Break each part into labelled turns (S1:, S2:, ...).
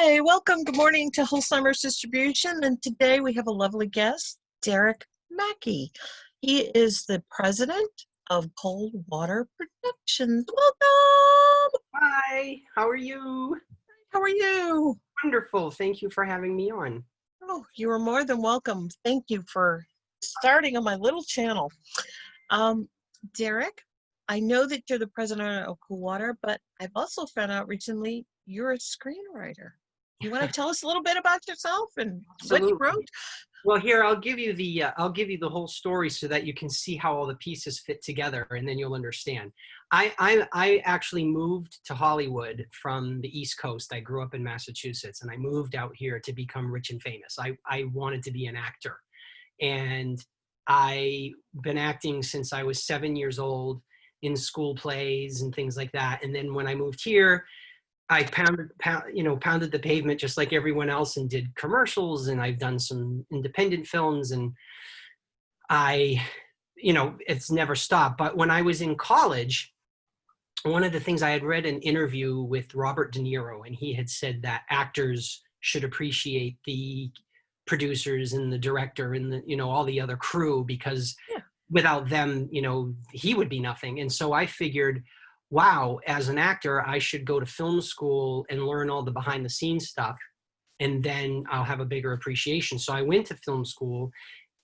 S1: Hi, welcome. Good morning to Holzheimer's Distribution. And today we have a lovely guest, Derek Maki. He is the president of COOLWATER Productions. Welcome.
S2: Hi, how are you?
S1: How are you?
S2: Wonderful. Thank you for having me on.
S1: Oh, you are more than welcome. Thank you for starting on my little channel. Derek, I know that you're the president of COOLWATER, but I've also found out recently you're a screenwriter. You want to tell us a little bit about yourself and what you wrote?
S2: Well, here I'll give you the whole story so that you can see how all the pieces fit together, and then you'll understand. I actually moved to Hollywood from the East Coast. I grew up in Massachusetts, and I moved out here to become rich and famous. I wanted to be an actor, and I've been acting since I was 7 years old in school plays and things like that. And then when I moved here, I pounded the pavement just like everyone else and did commercials, and I've done some independent films, and it's never stopped. But when I was in college, one of the things I had read an interview with Robert De Niro, and he had said that actors should appreciate the producers and the director and all the other crew, because without them, he would be nothing. And so I figured, wow, as an actor, I should go to film school and learn all the behind the scenes stuff, and then I'll have a bigger appreciation. So I went to film school,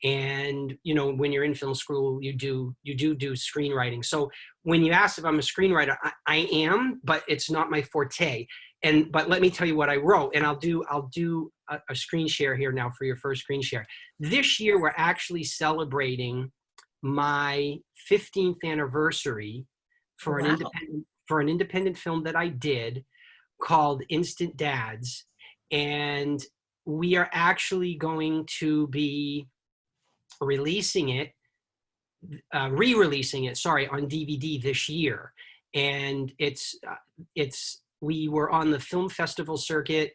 S2: and when you're in film school, you do screenwriting. So when you ask if I'm a screenwriter, I am, but it's not my forte. But let me tell you what I wrote, and I'll do a screen share here now for your first screen share. This year, we're actually celebrating my 15th anniversary for an independent film that I did called Instant Dads. And we are actually going to be re-releasing it on DVD this year. And we were on the film festival circuit,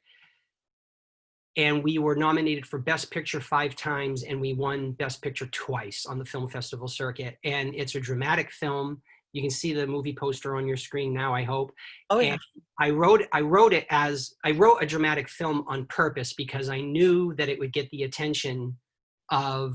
S2: and we were nominated for Best Picture 5 times, and we won Best Picture twice on the film festival circuit. And it's a dramatic film. You can see the movie poster on your screen now, I hope.
S1: Oh, yeah.
S2: And I wrote a dramatic film on purpose because I knew that it would get the attention of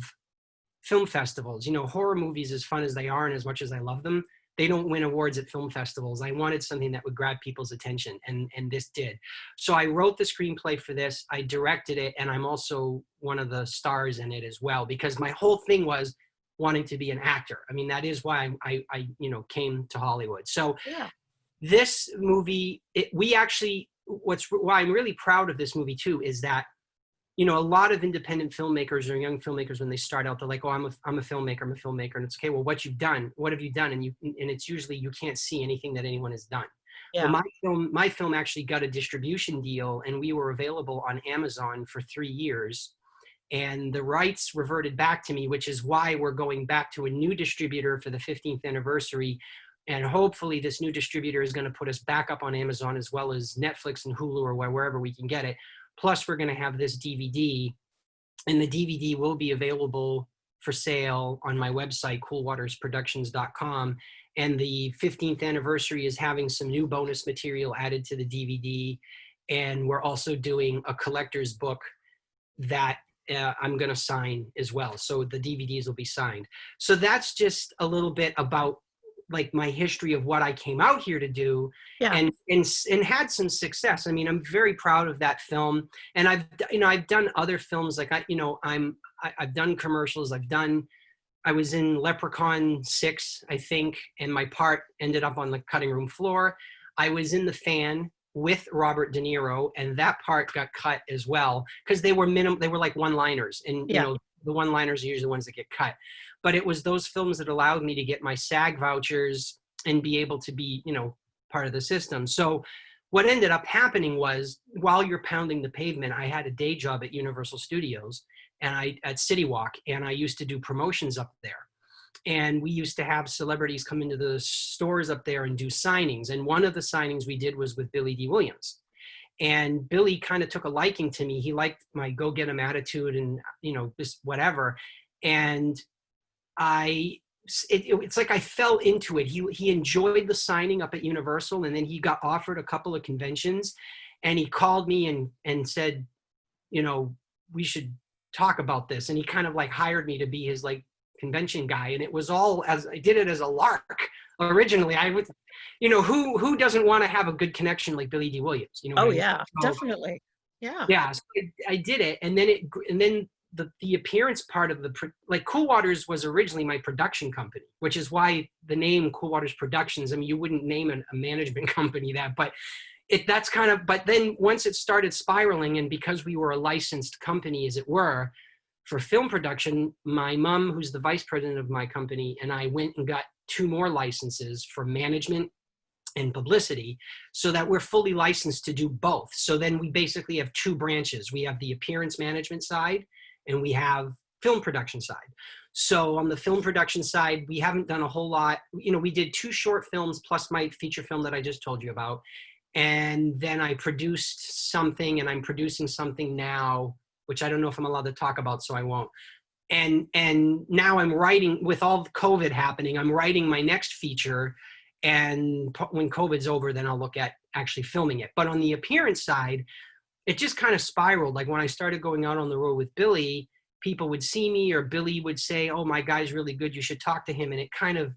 S2: film festivals. Horror movies, as fun as they are and as much as I love them, they don't win awards at film festivals. I wanted something that would grab people's attention, and this did. So I wrote the screenplay for this, I directed it, and I'm also one of the stars in it as well, because my whole thing was wanting to be an actor. I mean, that is why I came to Hollywood. So this movie, why I'm really proud of this movie too, is that, a lot of independent filmmakers or young filmmakers, when they start out, they're like, oh, I'm a filmmaker. And it's okay. Well, what have you done? And it's usually, you can't see anything that anyone has done. Yeah. Well, my film actually got a distribution deal, and we were available on Amazon for 3 years. And the rights reverted back to me, which is why we're going back to a new distributor for the 15th anniversary. And hopefully this new distributor is going to put us back up on Amazon, as well as Netflix and Hulu, or wherever we can get it. Plus, we're going to have this DVD, and the DVD will be available for sale on my website, coolwatersproductions.com. And the 15th anniversary is having some new bonus material added to the DVD. And we're also doing a collector's book that I'm going to sign as well. So the DVDs will be signed. So that's just a little bit about like my history of what I came out here to do, and had some success. I mean, I'm very proud of that film. And I've done other films, like I've done commercials. I was in Leprechaun 6, I think, and my part ended up on the cutting room floor. I was in The Fan with Robert De Niro, and that part got cut as well, because they were like one-liners, and the one-liners are usually the ones that get cut. But it was those films that allowed me to get my SAG vouchers and be able to be, part of the system. So what ended up happening was, while you're pounding the pavement, I had a day job at Universal Studios and at City Walk, and I used to do promotions up there. And we used to have celebrities come into the stores up there and do signings. And one of the signings we did was with Billy D. Williams. And Billy kind of took a liking to me. He liked my go-get-em attitude and, just whatever. And it's like I fell into it. He enjoyed the signing up at Universal, and then he got offered a couple of conventions. And he called me and said, you know, we should talk about this. And he kind of like hired me to be his like convention guy. And it was all as I did it as a lark. Originally, I would, you know, who doesn't want to have a good connection like Billy D. Williams? You know what
S1: Oh
S2: I mean?
S1: yeah,
S2: So,
S1: definitely. Yeah.
S2: yeah, so I did it, and then the appearance part of like Cool Waters was originally my production company, which is why the name Cool Waters Productions. I mean, you wouldn't name a management company that, but that's kind of. But then once it started spiraling, and because we were a licensed company, as it were, for film production, my mom, who's the vice president of my company, and I went and got 2 more licenses for management and publicity, so that we're fully licensed to do both. So then we basically have 2 branches. We have the appearance management side and we have film production side. So on the film production side, we haven't done a whole lot. You know, we did 2 short films plus my feature film that I just told you about. And then I produced something, and I'm producing something now, which I don't know if I'm allowed to talk about, so I won't. And now I'm writing, with all COVID happening, I'm writing my next feature. And when COVID's over, then I'll look at actually filming it. But on the appearance side, it just kind of spiraled. Like when I started going out on the road with Billy, people would see me, or Billy would say, "Oh, my guy's really good. You should talk to him." And it kind of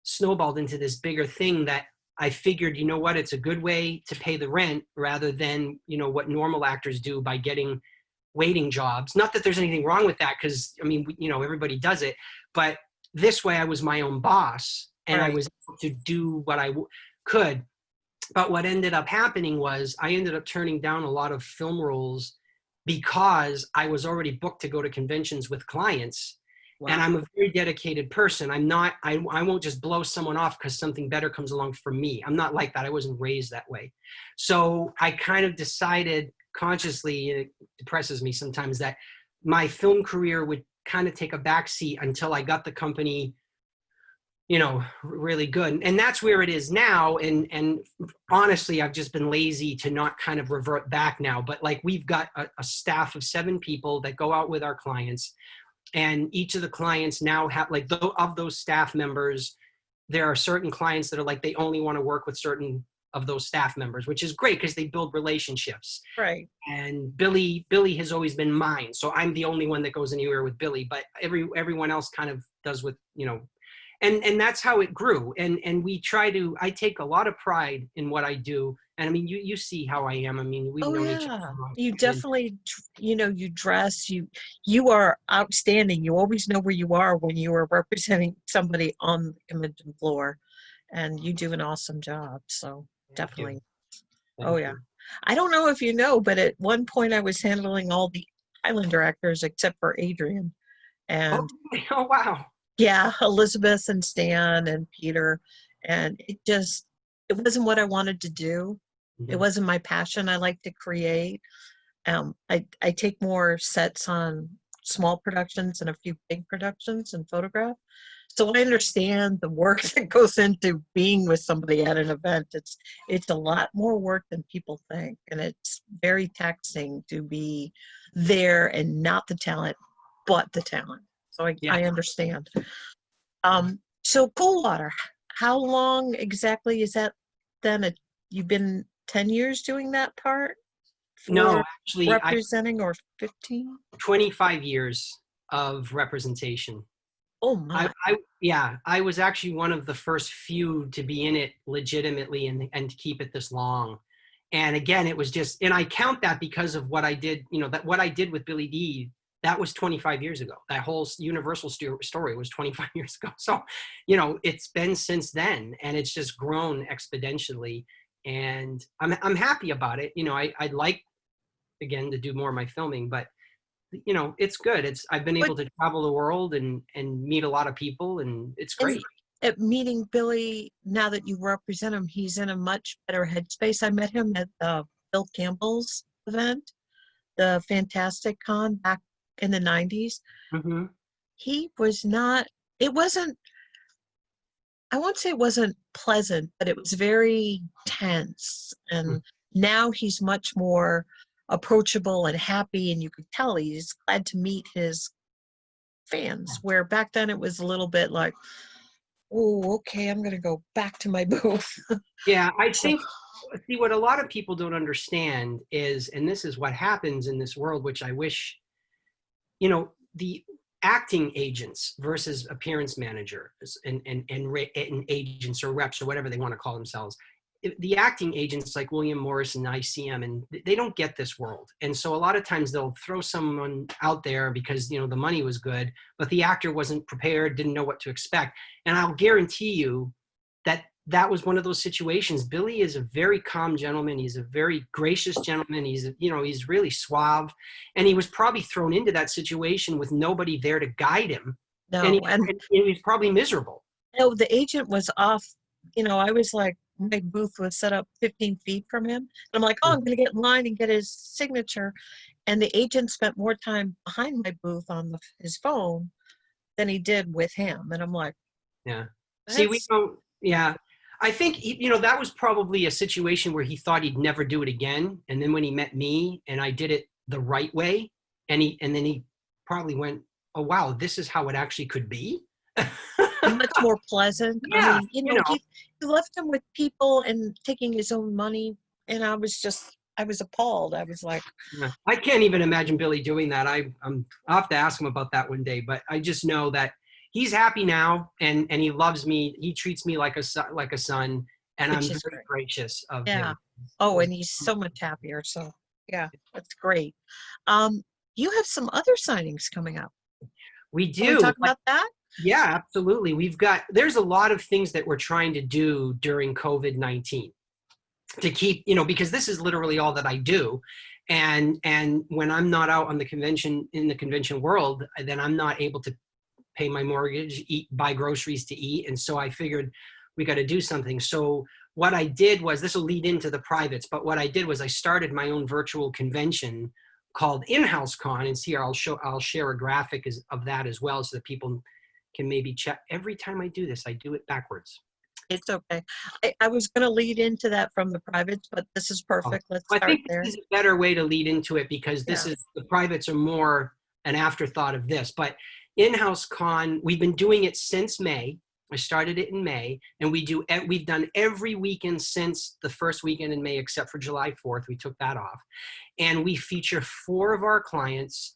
S2: snowballed into this bigger thing that I figured, you know what, it's a good way to pay the rent rather than, you know, what normal actors do by getting waiting jobs. Not that there's anything wrong with that, because I mean, you know, everybody does it. But this way I was my own boss, and I
S1: Right.
S2: was able to do what I could. But what ended up happening was I ended up turning down a lot of film roles because I was already booked to go to conventions with clients. And
S1: Wow.
S2: I'm a very dedicated person. I'm not, I won't just blow someone off because something better comes along for me. I'm not like that. I wasn't raised that way. So I kind of decided consciously, it depresses me sometimes, that my film career would kind of take a backseat until I got the company, you know, really good. And that's where it is now. And honestly, I've just been lazy to not kind of revert back now. But like, we've got a staff of 7 people that go out with our clients. And each of the clients now have, like, of those staff members, there are certain clients that are like, they only want to work with certain of those staff members, which is great because they build relationships.
S1: Right.
S2: And Billy has always been mine. So I'm the only one that goes anywhere with Billy, but everyone else kind of does with, you know, and that's how it grew. And we try to, I take a lot of pride in what I do. And I mean, you see how I am. I mean, we've
S1: Oh
S2: known each other
S1: yeah.
S2: for a long
S1: You
S2: time. And
S1: definitely, you know, you dress, you are outstanding. You always know where you are when you are representing somebody on the convention floor, and you do an awesome job. So
S2: thank you.
S1: definitely. Oh
S2: Thank
S1: yeah.
S2: you.
S1: I don't know if you know, but at one point I was handling all the Highlander actors except for Adrian.
S2: Oh,
S1: And
S2: oh wow.
S1: yeah, Elizabeth and Stan and Peter. And it wasn't what I wanted to do. It
S2: Mhm.
S1: wasn't my passion. I like to create. I take more sets on small productions and a few big productions and photograph. So I understand the work that goes into being with somebody at an event. It's a lot more work than people think, and it's very taxing to be there and not the talent, but the talent. So
S2: Yeah.
S1: I understand. So Coolwater, how long exactly is that then? You've been 10 years doing that part
S2: No,
S1: for
S2: actually, I
S1: representing, or 15?
S2: 25 years of representation.
S1: Oh my.
S2: Yeah, I was actually one of the first few to be in it legitimately and to keep it this long. And again, it was just, and I count that because of what I did, you know, that what I did with Billy D, that was 25 years ago. That whole Universal story was 25 years ago. So, you know, it's been since then, and it's just grown exponentially. And I'm happy about it. You know, I'd like, again, to do more of my filming, but you know, it's good. I've been
S1: But
S2: able to travel the world and meet a lot of people, and it's
S1: in
S2: great.
S1: at meeting Billy, now that you represent him, he's in a much better headspace. I met him at Bill Campbell's event, the Fantastic Con back in the 90s.
S2: Hmm.
S1: He was not, it wasn't, I won't say it wasn't pleasant, but it was very tense. And now he's much more approachable and happy, and you could tell he's glad to meet his fans, where back then it was a little bit like, Oh, okay. I'm going to go back to my booth.
S2: Yeah, I
S1: So,
S2: think, see, what a lot of people don't understand is, and this is what happens in this world, which I wish, the acting agents versus appearance managers and agents or reps or whatever they want to call themselves. The acting agents like William Morris and ICM, and they don't get this world. And so a lot of times they'll throw someone out there because, the money was good, but the actor wasn't prepared, didn't know what to expect. And I'll guarantee you that that was one of those situations. Billy is a very calm gentleman. He's a very gracious gentleman. He's really suave. And he was probably thrown into that situation with nobody there to guide him. And
S1: no. And
S2: he was probably miserable.
S1: no, the agent was off. I was like, my booth was set up 15 feet from him. And I'm like, oh, I'm going to get in line and get his signature. And the agent spent more time behind my booth on his phone than he did with him. And I'm like,
S2: Yeah. See, we
S1: that's,
S2: don't, yeah. I think, that was probably a situation where he thought he'd never do it again. And then when he met me and I did it the right way, and then he probably went, oh, wow, this is how it actually could be.
S1: much more pleasant. I
S2: Yeah,
S1: mean, he left him with people and taking his own money. And I was appalled. I was like,
S2: yeah. I can't even imagine Billy doing that. I'll have to ask him about that one day, but I just know that he's happy now, and he loves me. He treats me like a son, and I'm
S1: which is
S2: very
S1: great.
S2: gracious of
S1: Yeah.
S2: him.
S1: Oh, and he's so much happier. So, yeah, that's great. Um, you have some other signings coming up.
S2: We
S1: Can we
S2: do.
S1: talk about that?
S2: Yeah, absolutely. There's a lot of things that we're trying to do during COVID-19 to keep, because this is literally all that I do. And when I'm not out on in the convention world, then I'm not able to pay my mortgage, buy groceries to eat. And so I figured we got to do something. So what I did was, this will lead into the privates, but what I did was I started my own virtual convention called inHouse-con. And here I'll share a graphic of that as well, so that people can maybe check. Every time I do this, I do it backwards.
S1: It's okay. I was going to lead into that from the privates, but this is
S2: Oh,
S1: perfect. Let's
S2: I
S1: start
S2: think
S1: there.
S2: this is a better way to lead into it, because
S1: Yeah.
S2: the privates are more an afterthought of this. But inHouse-con, we've been doing it since May. I started it in May, and we've done every weekend since the first weekend in May, except for July 4th. We took that off. And we feature 4 of our clients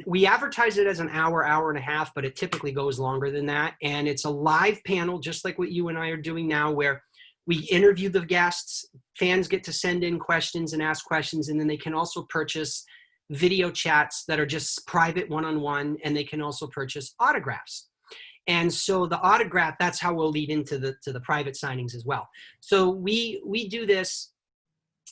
S2: we advertise it as an hour and a half, but it typically goes longer than that. And it's a live panel, just like what you and I are doing now, where we interview the guests. Fans get to send in questions and ask questions, and then they can also purchase video chats that are just private one-on-one, and they can also purchase autographs. And so the autograph, that's how we'll lead into the private signings as well. So we do this.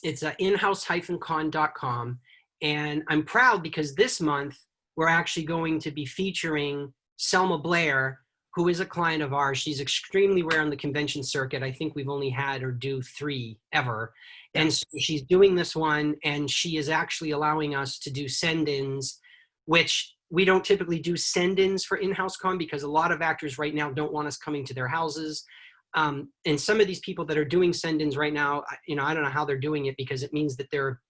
S2: It's inhouse-con.com. And I'm proud because this month we're actually going to be featuring Selma Blair, who is a client of ours. She's extremely rare on the convention circuit. I think we've only had her do 3 ever.
S1: Yeah.
S2: And so she's doing this one, and she is actually allowing us to do send-ins, which we don't typically do send-ins for inHouse-con, because a lot of actors right now don't want us coming to their houses. And some of these people that are doing send-ins right now, I don't know how they're doing it, because it means that they're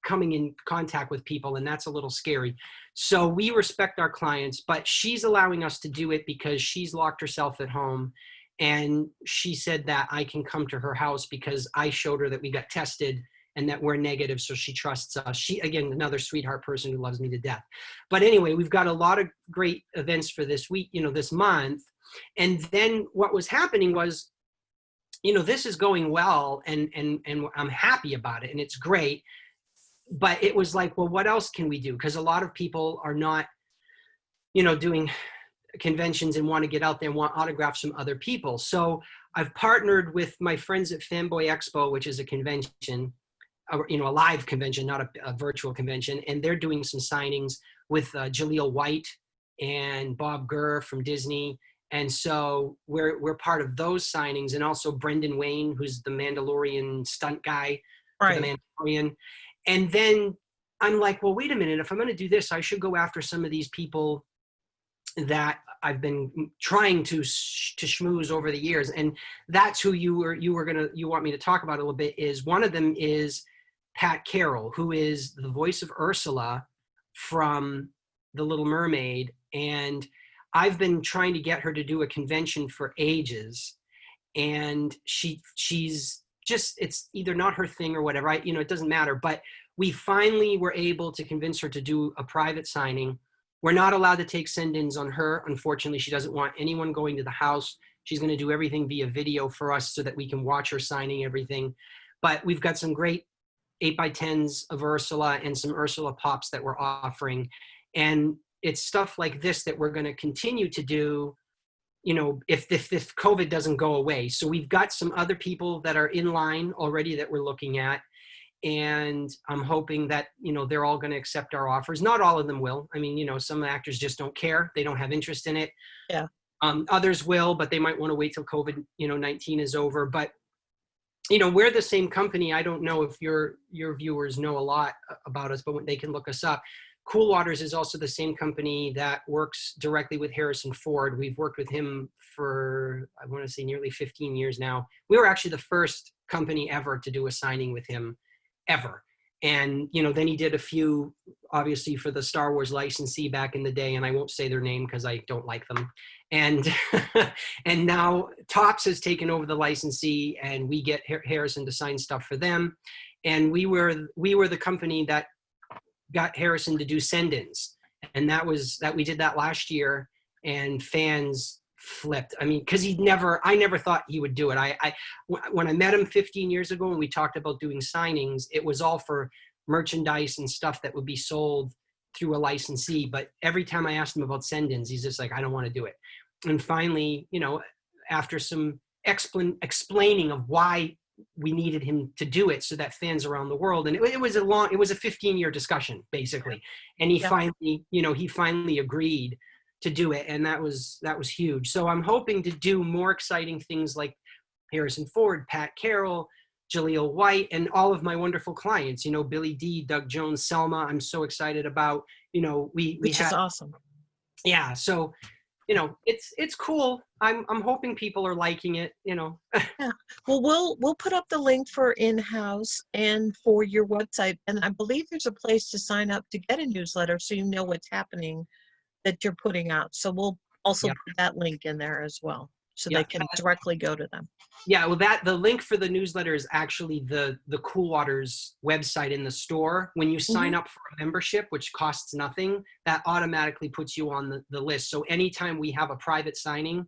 S2: coming in contact with people, and that's a little scary. So we respect our clients, but she's allowing us to do it because she's locked herself at home, and she said that I can come to her house because I showed her that we got tested and that we're negative, so she trusts us. She, again, another sweetheart person who loves me to death. But anyway, we've got a lot of great events for this week, this month. And then what was happening was, this is going well, and I'm happy about it, and it's great. But it was like, well, what else can we do? Because a lot of people are not, doing conventions and want to get out there and want autographs from other people. So I've partnered with my friends at Fanboy Expo, which is a convention, a live convention, not a virtual convention. And they're doing some signings with Jaleel White and Bob Gurr from Disney. And so we're part of those signings. And also Brendan Wayne, who's the Mandalorian stunt guy for
S1: Right.
S2: the Mandalorian. And then I'm like, well, wait a minute. If I'm going to do this, I should go after some of these people that I've been trying to schmooze over the years. And that's who you want me to talk about a little bit. Is one of them is Pat Carroll, who is the voice of Ursala from The Little Mermaid. And I've been trying to get her to do a convention for ages, and she's just, it's either not her thing or whatever. It doesn't matter. But we finally were able to convince her to do a private signing. We're not allowed to take send-ins on her. Unfortunately, she doesn't want anyone going to the house. She's going to do everything via video for us so that we can watch her signing everything. But we've got some great 8x10s of Ursala and some Ursala pops that we're offering. And it's stuff like this that we're going to continue to do, if COVID doesn't go away. So we've got some other people that are in line already that we're looking at. And I'm hoping that, they're all going to accept our offers. Not all of them will. I mean, some actors just don't care. They don't have interest in it.
S1: Yeah.
S2: Others will, but they might want to wait till COVID-19 is over. But, we're the same company. I don't know if your viewers know a lot about us, but they can look us up. Cool Waters is also the same company that works directly with Harrison Ford. We've worked with him for, I want to say, nearly 15 years now. We were actually the first company ever to do a signing with him, ever. And, then he did a few, obviously, for the Star Wars licensee back in the day, and I won't say their name because I don't like them. And and now Topps has taken over the licensee, and we get Harrison to sign stuff for them. And we were the company that got Harrison to do send-ins, and that we did that last year, and fans flipped. I mean, because I never thought he would do it. When I met him 15 years ago and we talked about doing signings, it was all for merchandise and stuff that would be sold through a licensee. But every time I asked him about send-ins, he's just like, I don't want to do it. And finally, after some explaining of why we needed him to do it so that fans around the world, and it was a 15-year discussion basically. And he finally agreed to do it. And that was huge. So I'm hoping to do more exciting things like Harrison Ford, Pat Carroll, Jaleel White, and all of my wonderful clients, Billy D, Doug Jones, Selma. I'm so excited about,
S1: which is awesome.
S2: Yeah. So, it's cool. I'm hoping people are liking it, Yeah.
S1: Well, we'll put up the link for in-house and for your website. And I believe there's a place to sign up to get a newsletter so you know what's happening that you're putting out. So we'll also put that link in there as well, so they can directly go to them.
S2: Yeah, well, the link for the newsletter is actually the Cool Waters website in the store. When you sign up for a membership, which costs nothing, that automatically puts you on the list. So anytime we have a private signing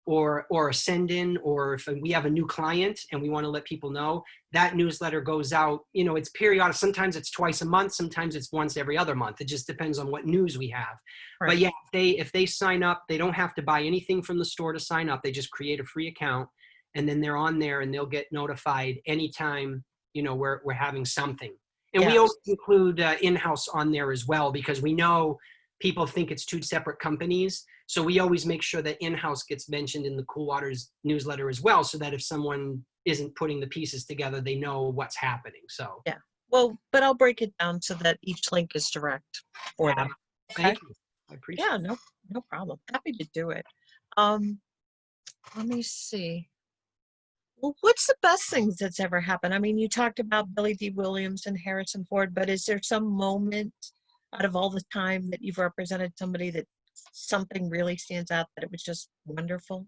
S2: or a send-in, or if we have a new client and we want to let people know, that newsletter goes out. It's periodic. Sometimes it's twice a month. Sometimes it's once every other month. It just depends on what news we have. Right. But yeah, if they sign up, they don't have to buy anything from the store to sign up. They just create a free account, and then they're on there, and they'll get notified anytime, we're having something. And we also include in-house on there as well, because we know people think it's two separate companies. So we always make sure that in-house gets mentioned in the Cool Waters newsletter as well, so that if someone isn't putting the pieces together, they know what's happening. So
S1: yeah, well, but I'll break it down so that each link is direct for them. Okay?
S2: Thank you. I appreciate it.
S1: Yeah, no problem. Happy to do it. Let me see. Well, what's the best things that's ever happened? I mean, you talked about Billy D. Williams and Harrison Ford, but is there some moment out of all the time that you've represented somebody that something really stands out, that it was just wonderful?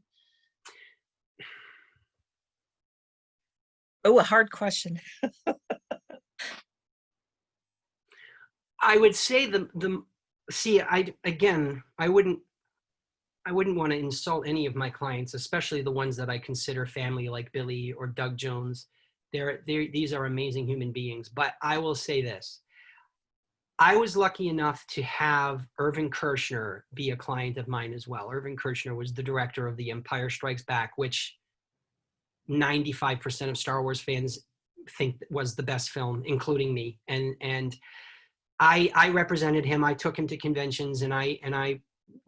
S1: Oh, a hard question.
S2: I would say I wouldn't want to insult any of my clients, especially the ones that I consider family, like Billy or Doug Jones. These are amazing human beings. But I will say this. I was lucky enough to have Irvin Kershner be a client of mine as well. Irvin Kershner was the director of The Empire Strikes Back, which 95% of Star Wars fans think was the best film, including me. And I represented him. I took him to conventions, and I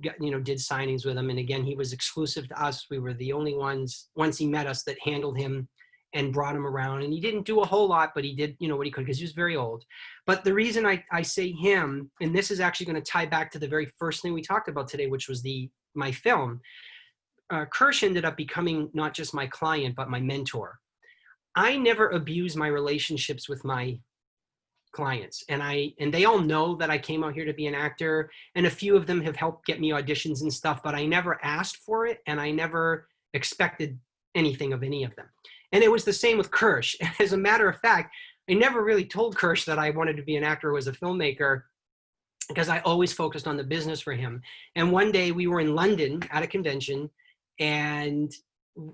S2: did signings with him. And again, he was exclusive to us. We were the only ones, once he met us, that handled him and brought him around. And he didn't do a whole lot, but he did, what he could, because he was very old. But the reason I say him, and this is actually going to tie back to the very first thing we talked about today, which was my film. Kirsch ended up becoming not just my client, but my mentor. I never abused my relationships with my clients, and they all know that I came out here to be an actor, and a few of them have helped get me auditions and stuff, but I never asked for it, and I never expected anything of any of them. And it was the same with Kirsch. As a matter of fact, I never really told Kirsch that I wanted to be an actor or was a filmmaker, because I always focused on the business for him. And one day we were in London at a convention, and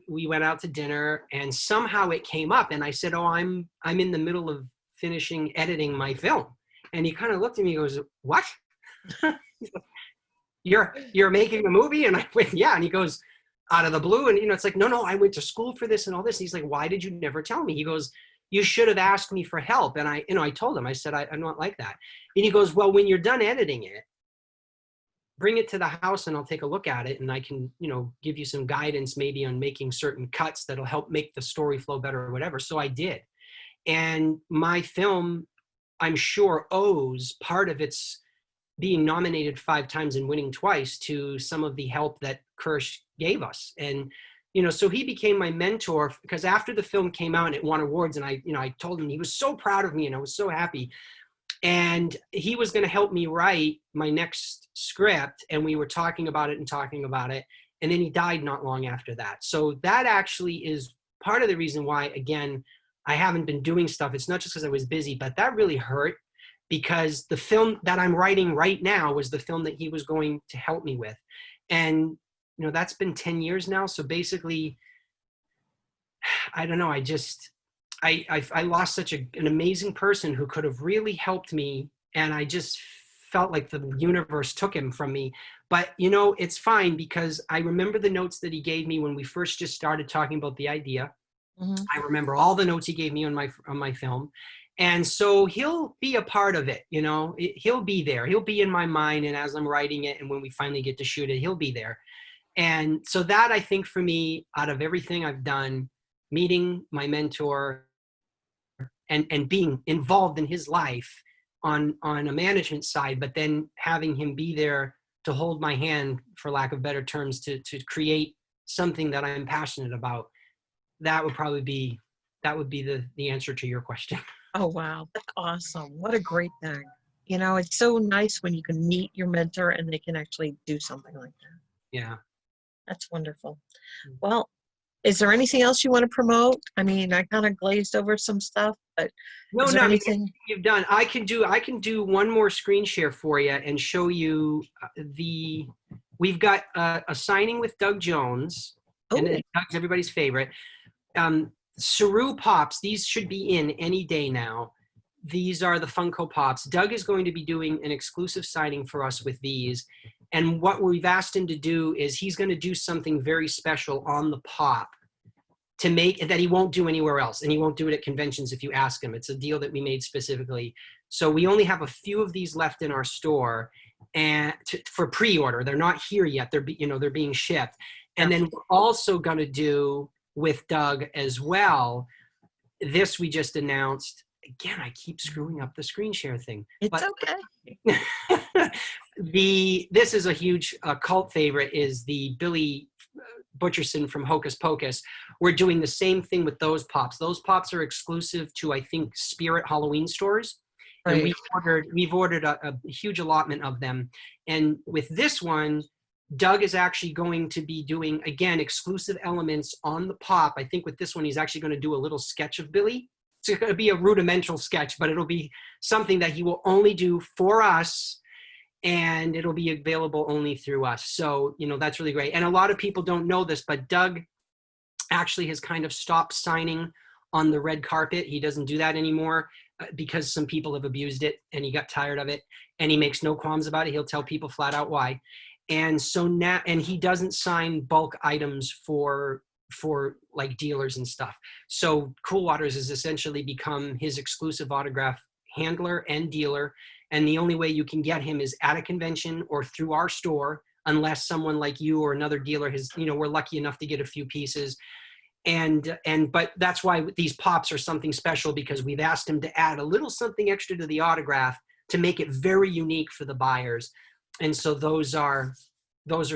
S2: we went out to dinner, and somehow it came up, and I said, "Oh, I'm in the middle of finishing editing my film." And he kind of looked at me and goes, "What? You're making a movie?" And I went, "Yeah." And he goes, out of the blue, and it's like, no, I went to school for this and all this. And he's like, "Why did you never tell me?" He goes, "You should have asked me for help." And I told him, I said, I'm not like that. And he goes, "Well, when you're done editing it, bring it to the house and I'll take a look at it, and I can, give you some guidance maybe on making certain cuts that'll help make the story flow better or whatever." So I did. And my film, I'm sure, owes part of its being nominated 5 times and winning twice to some of the help that Kirsch gave us. And, so he became my mentor, because after the film came out and it won awards, and I told him, he was so proud of me and I was so happy. And he was going to help me write my next script. And we were talking about it. And then he died not long after that. So that actually is part of the reason why, again, I haven't been doing stuff. It's not just because I was busy, but that really hurt, because the film that I'm writing right now was the film that he was going to help me with. And, that's been 10 years now. So basically, I don't know. I lost such an amazing person who could have really helped me. And I just felt like the universe took him from me. But, it's fine, because I remember the notes that he gave me when we first just started talking about the idea.
S1: Mm-hmm.
S2: I remember all the notes he gave me on my film. And so he'll be a part of it, he'll be there. He'll be in my mind. And as I'm writing it, and when we finally get to shoot it, he'll be there. And so that, I think, for me, out of everything I've done, meeting my mentor and being involved in his life on a management side, but then having him be there to hold my hand, for lack of better terms, to create something that I'm passionate about, that would be the answer to your question.
S1: Oh, wow. That's awesome. What a great thing. It's so nice when you can meet your mentor and they can actually do something like that.
S2: Yeah.
S1: That's wonderful. Well, is there anything else you want to promote? I mean, I kind of glazed over some stuff, but
S2: No,
S1: is there anything?
S2: you've done. I can do one more screen share for you and show you we've got a signing with Doug Jones, and
S1: Oh,
S2: Doug's everybody's favorite. Saru Pops, these should be in any day now. These are the Funko Pops. Doug is going to be doing an exclusive signing for us with these. And what we've asked him to do is he's going to do something very special on the pop to make that he won't do anywhere else. And he won't do it at conventions if you ask him. It's a deal that we made specifically. So we only have a few of these left in our store, and for pre-order. They're not here yet. They're being shipped. And then we're also going to do with Doug as well. This we just announced. Again, I keep screwing up the screen share thing.
S1: it's okay.
S2: This is a huge cult favorite, is the Billy Butcherson from Hocus Pocus. We're doing the same thing with those pops. Those pops are exclusive to, I think, Spirit Halloween stores. Right. And we've ordered a huge allotment of them. And with this one, Doug is actually going to be doing, again, exclusive elements on the pop. I think with this one, he's actually going to do a little sketch of Billy. It's going to be a rudimental sketch, but it'll be something that he will only do for us, and it'll be available only through us. So, that's really great. And a lot of people don't know this, but Doug actually has kind of stopped signing on the red carpet. He doesn't do that anymore because some people have abused it, and he got tired of it, and he makes no qualms about it. He'll tell people flat out why. And so now, and he doesn't sign bulk items for like dealers and stuff. So COOLWATER's has essentially become his exclusive autograph handler and dealer. And the only way you can get him is at a convention or through our store, unless someone like you or another dealer has, we're lucky enough to get a few pieces. But that's why these pops are something special, because we've asked him to add a little something extra to the autograph to make it very unique for the buyers. And so those are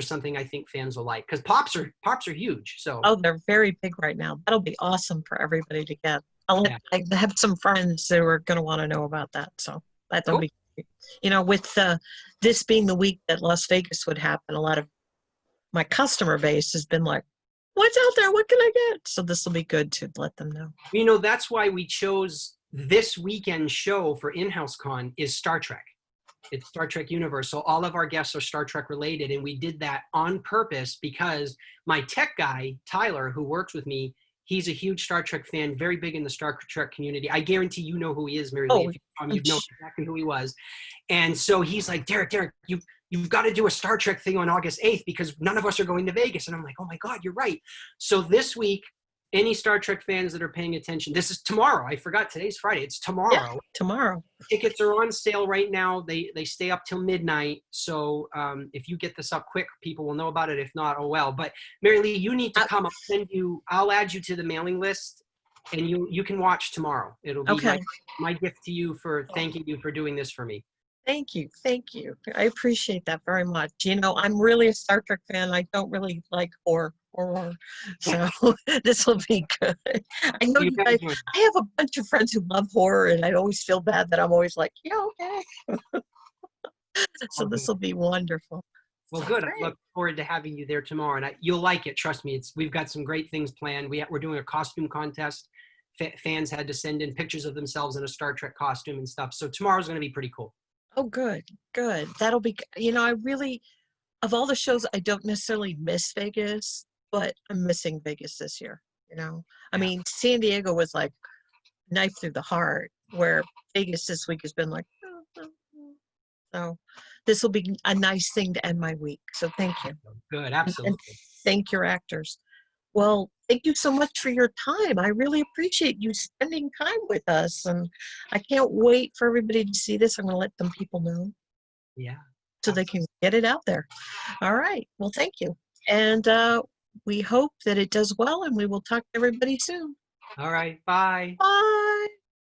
S2: something I think fans will like, because pops are huge. So
S1: Oh, they're very big right now. That'll be awesome for everybody to get.
S2: Yeah.
S1: I have some friends that are going to want to know about that. So that'll
S2: Cool.
S1: be, with this being the week that Las Vegas would happen, a lot of my customer base has been like, what's out there? What can I get? So this will be good to let them know.
S2: That's why we chose this weekend show for inHouse-con is Star Trek. It's Star Trek universe. So all of our guests are Star Trek related. And we did that on purpose because my tech guy, Tyler, who works with me, he's a huge Star Trek fan, very big in the Star Trek community. I guarantee you know who he is, Mary Lee.
S1: Oh,
S2: If you'd know exactly who he was. And so he's like, Derek, you've got to do a Star Trek thing on August 8th because none of us are going to Vegas. And I'm like, oh my God, you're right. So this week, any Star Trek fans that are paying attention, this is tomorrow. I forgot today's Friday. It's tomorrow.
S1: yeah, tomorrow.
S2: Tickets are on sale right now. They stay up till midnight. So if you get this up quick, people will know about it. If not, oh well. But Mary Lee, you need to come. I'll add you to the mailing list, and you can watch tomorrow. It'll be
S1: Okay.
S2: my gift to you for thanking you for doing this for me.
S1: Thank you. Thank you. I appreciate that very much. I'm really a Star Trek fan. I don't really like horror. So this will be good. I know you guys, I have a bunch of friends who love horror, and I always feel bad that I'm always like, yeah, okay. So this will be wonderful.
S2: Well, good. I look forward to having you there tomorrow, and you'll like it. Trust me. We've got some great things planned. We're doing a costume contest. Fans had to send in pictures of themselves in a Star Trek costume and stuff. So tomorrow's going to be pretty cool.
S1: Oh, good. That'll be, I really, of all the shows, I don't necessarily miss Vegas, but I'm missing Vegas this year. I mean, San Diego was like knife through the heart, where Vegas this week has been like, so this will be a nice thing to end my week. So thank you.
S2: Good. Absolutely.
S1: And thank your actors. Well, thank you so much for your time. I really appreciate you spending time with us. And I can't wait for everybody to see this. I'm going to let them people know.
S2: Yeah.
S1: So they can get it out there. All right. Well, thank you. And we hope that it does well, and we will talk to everybody soon.
S2: All right. Bye.
S1: Bye.